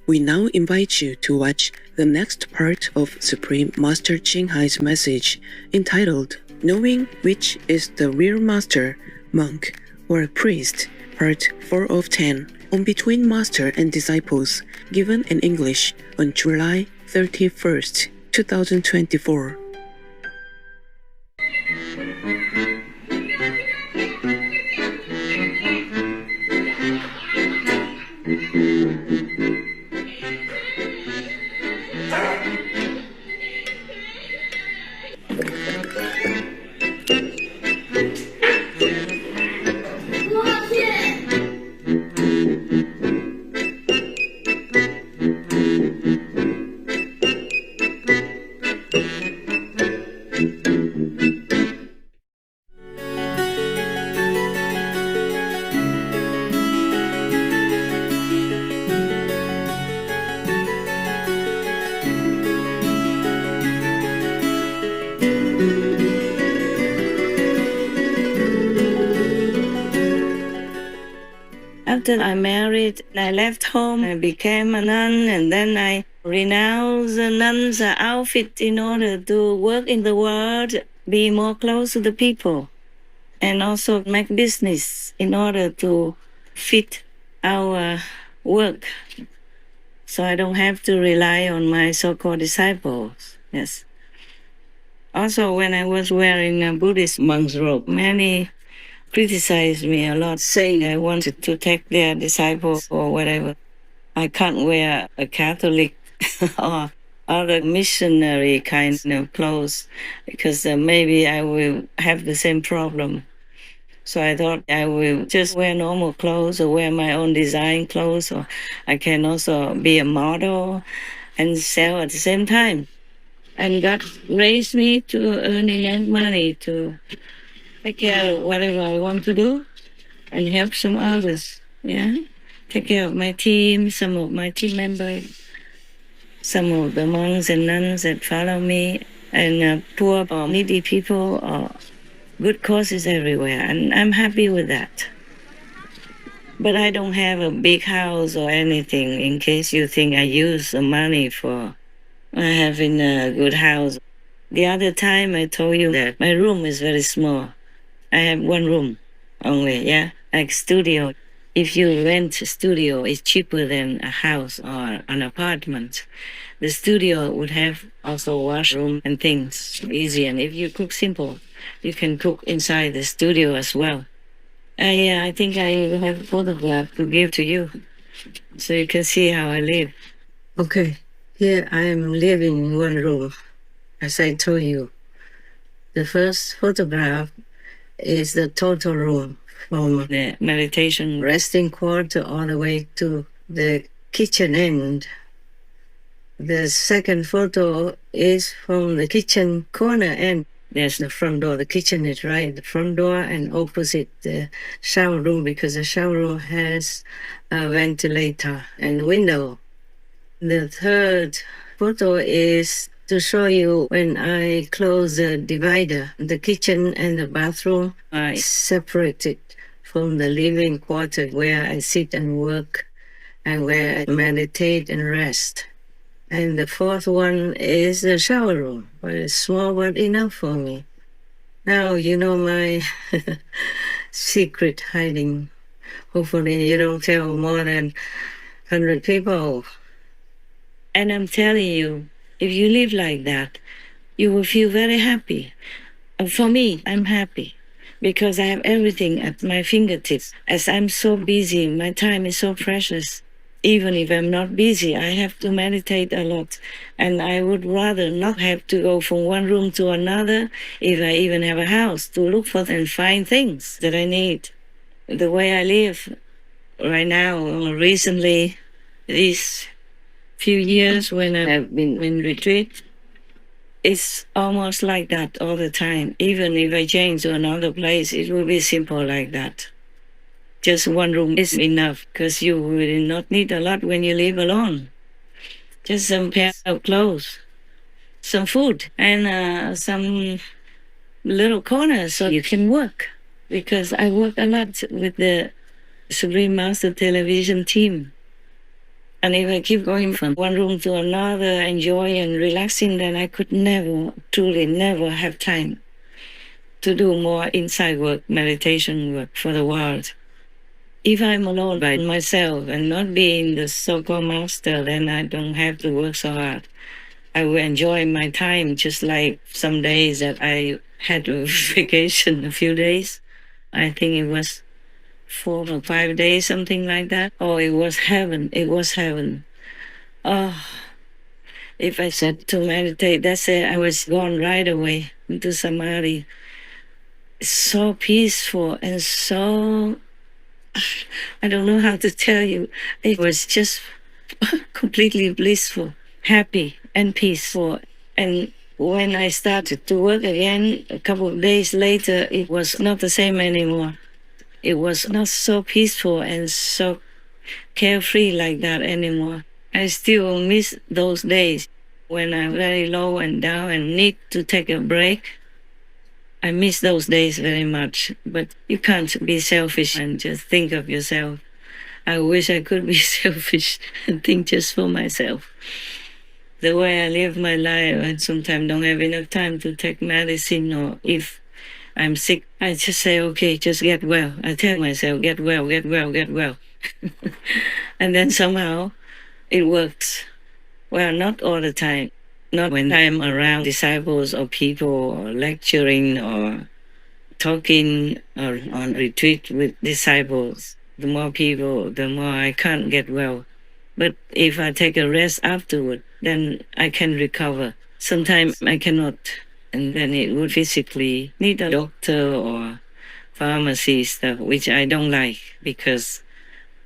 We now invite you to watch the next part of Supreme Master Ching Hai's message entitled Knowing Which is the Real Master, Monk, or Priest, Part 4 of 10, on Between Master and Disciples, given in English on July 31st, 2024. After I married, I left home, I became a nun, and then I renounced the nun's outfit in order to work in the world, be more close to the people, and also make business in order to fit our work. So I don't have to rely on my so-called disciples. Yes. Also, when I was wearing a Buddhist monk's robe, many criticized me a lot, saying I wanted to take their disciples or whatever. I can't wear a Catholic or other missionary kind of clothes because maybe I will have the same problem. So I thought I will just wear normal clothes or wear my own design clothes, or I can also be a model and sell at the same time. And God raised me to earning money to take care of whatever I want to do and help some others. Yeah, take care of my team, some of my team members, some of the monks and nuns that follow me, and poor or needy people or good causes everywhere. And I'm happy with that. But I don't have a big house or anything in case you think I use the money for having a good house. The other time I told you that my room is very small. I have one room only, yeah, like studio. If you rent a studio, it's cheaper than a house or an apartment. The studio would have also washroom and things easy. And if you cook simple, you can cook inside the studio as well. I think I have a photograph to give to you so you can see how I live. Okay, here I am living in one room, as I told you. The first photograph is the total room from the meditation resting quarter all the way to the kitchen end. The second photo is from the kitchen corner end. There's the front door. The kitchen is right, the front door, and opposite the shower room, because the shower room has a ventilator and window. The third photo is to show you when I close the divider. The kitchen and the bathroom are separated from the living quarter where I sit and work and where I meditate and rest. And the fourth one is the shower room, but it's small but enough for me. Now you know my secret hiding. Hopefully you don't tell more than 100 people. And I'm telling you, if you live like that, you will feel very happy. And for me, I'm happy because I have everything at my fingertips. As I'm so busy, my time is so precious. Even if I'm not busy, I have to meditate a lot. And I would rather not have to go from one room to another, if I even have a house, to look for and find things that I need. The way I live right now, recently, these few years when I have been in retreat, it's almost like that all the time. Even if I change to another place, it will be simple like that. Just one room is enough, because you will not need a lot when you live alone. Just some pair of clothes, some food, and some little corners so you can work. Because I work a lot with the Supreme Master television team. And if I keep going from one room to another, enjoying and relaxing, then I could never, truly never have time to do more inside work, meditation work for the world. If I'm alone by myself and not being the so-called master, then I don't have to work so hard. I will enjoy my time, just like some days that I had a vacation, a few days. I think it was 4 or 5 days, something like that. Oh, it was heaven. It was heaven. Oh, if I said to meditate, that's it. I was gone right away into samadhi. So peaceful and so, I don't know how to tell you. It was just completely blissful, happy and peaceful. And when I started to work again, a couple of days later, it was not the same anymore. It was not so peaceful and so carefree like that anymore. I still miss those days when I'm very low and down and need to take a break. I miss those days very much, but you can't be selfish and just think of yourself. I wish I could be selfish and think just for myself. The way I live my life, I sometimes don't have enough time to take medicine, or if I'm sick, I just say, okay, just get well. I tell myself, get well, get well, get well. And then somehow it works. Well, not all the time. Not when I'm around disciples or people or lecturing or talking or on retreat with disciples. The more people, the more I can't get well. But if I take a rest afterward, then I can recover. Sometimes I cannot, and then it would physically need a doctor or pharmacy stuff, which I don't like, because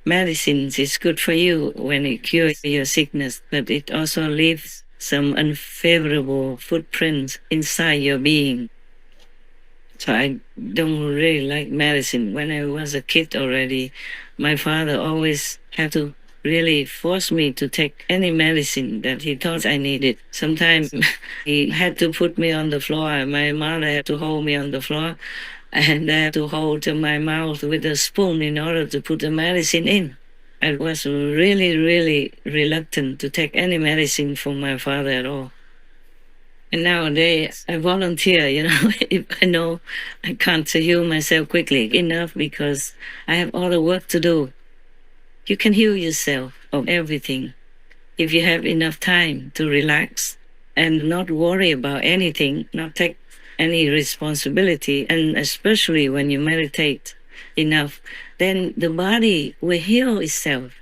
medicines is good for you when it cures your sickness, but it also leaves some unfavorable footprints inside your being. So I don't really like medicine. When I was a kid already, my father always had to really force me to take any medicine that he thought I needed. Sometimes he had to put me on the floor. My mother had to hold me on the floor, and I had to hold my mouth with a spoon in order to put the medicine in. I was really, really reluctant to take any medicine from my father at all. And nowadays, I volunteer, if I know I can't heal myself quickly enough because I have all the work to do. You can heal yourself of everything if you have enough time to relax and not worry about anything, not take any responsibility. And especially when you meditate enough, then the body will heal itself.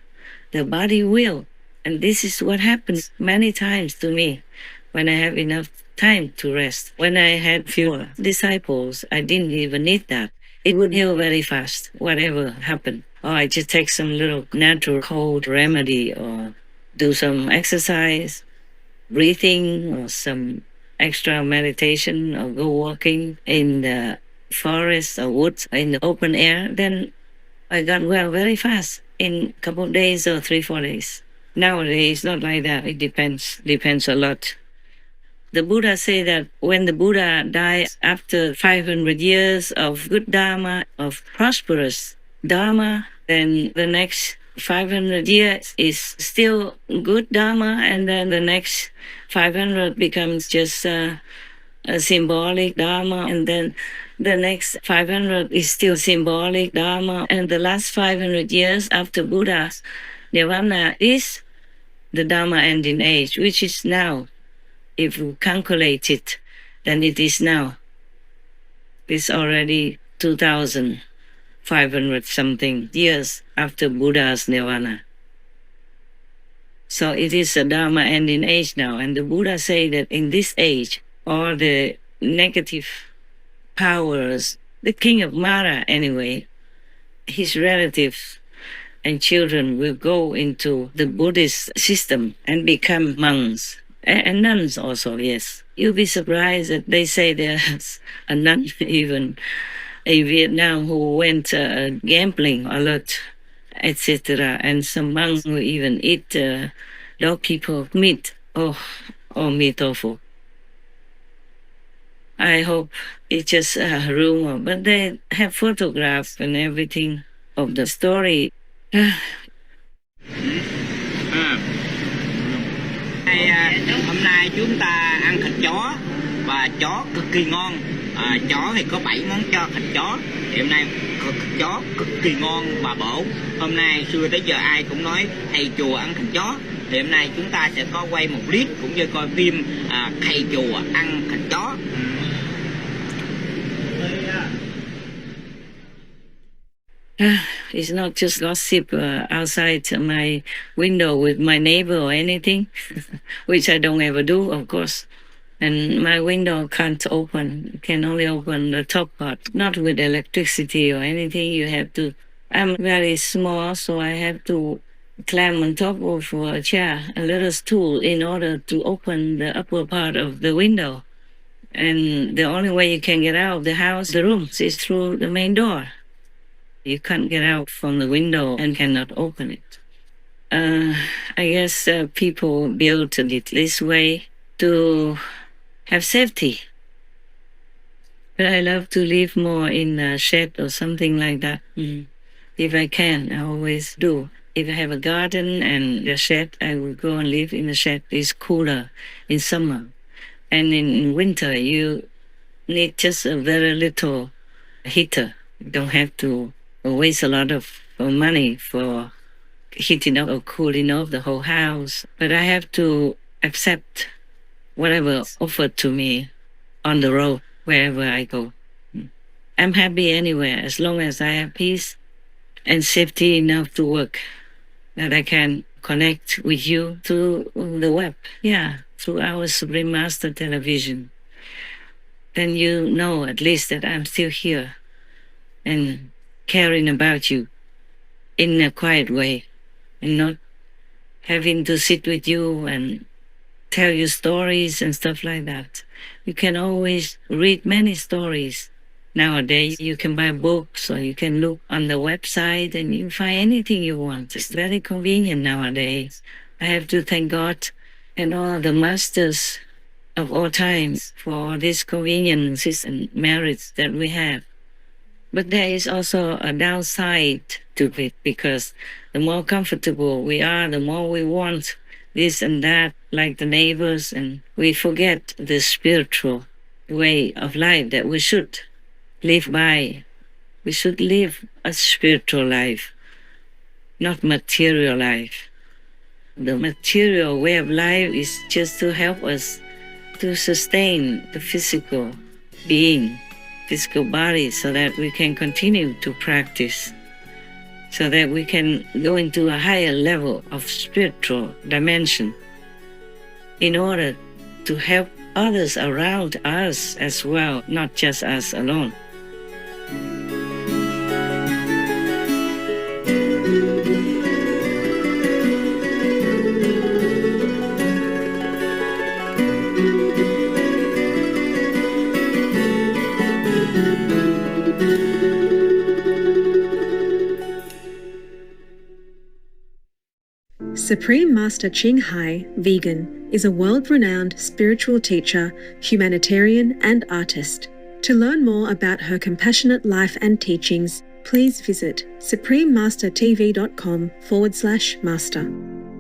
The body will. And this is what happens many times to me when I have enough time to rest. When I had fewer disciples, I didn't even need that. It would heal very fast, whatever happened. Or I just take some little natural cold remedy, or do some exercise, breathing, or some extra meditation, or go walking in the forest or woods in the open air. Then I got well very fast in a couple of days or 3-4 days. Nowadays, it's not like that. It depends a lot. The Buddha say that when the Buddha dies after 500 years of good Dharma, of prosperous Dharma, then the next 500 years is still good Dharma, and then the next 500 becomes just a symbolic Dharma, and then the next 500 is still symbolic Dharma, and the last 500 years after Buddha's Nirvana is the Dharma ending age, which is now. If you calculate it, then it is now. It's already 2,500 something years after Buddha's Nirvana. So it is a Dharma ending age now. And the Buddha say that in this age, all the negative powers, the king of Mara anyway, his relatives and children will go into the Buddhist system and become monks. And nuns also, yes. You'll be surprised that they say there's a nun even in Vietnam who went gambling a lot, etc. And some monks who even eat dog people meat. Oh, me tofu. I hope it's just a rumor, but they have photographs and everything of the story. hôm nay chúng ta ăn thịt chó và chó cực kỳ ngon. Chó thì có 7 món cho thịt chó. Thì hôm nay thịt chó cực kỳ ngon và bổ. Hôm nay xưa tới giờ ai cũng nói thầy chùa ăn thịt chó. Thì hôm nay chúng ta sẽ có quay một clip cũng như coi phim thầy chùa ăn thịt chó. It's not just gossip outside my window with my neighbor or anything, which I don't ever do, of course. And my window can't open, can only open the top part, not with electricity or anything. You have to, I'm very small, so I have to climb on top of a chair, a little stool, in order to open the upper part of the window. And the only way you can get out of the house, the rooms, is through the main door. You can't get out from the window and cannot open it. I guess people built it this way to have safety. But I love to live more in a shed or something like that. If I can, I always do. If I have a garden and a shed, I will go and live in a shed. It's cooler in summer. And in winter, you need just a very little heater. You don't have to waste a lot of money for heating up or cooling off the whole house. But I have to accept whatever offered to me on the road, wherever I go. I'm happy anywhere, as long as I have peace and safety enough to work, that I can connect with you through the web. Yeah, through our Supreme Master television. Then you know at least that I'm still here and caring about you in a quiet way, and not having to sit with you and tell you stories and stuff like that. You can always read many stories. Nowadays, you can buy books or you can look on the website and you find anything you want. It's very convenient nowadays. I have to thank God and all the masters of all times for all these conveniences and merits that we have. But there is also a downside to it, because the more comfortable we are, the more we want this and that, like the neighbors, and we forget the spiritual way of life that we should live by. We should live a spiritual life, not material life. The material way of life is just to help us to sustain the physical being, physical body, so that we can continue to practice, so that we can go into a higher level of spiritual dimension in order to help others around us as well, not just us alone. Supreme Master Ching Hai, vegan, is a world-renowned spiritual teacher, humanitarian and artist. To learn more about her compassionate life and teachings, please visit suprememastertv.com/master.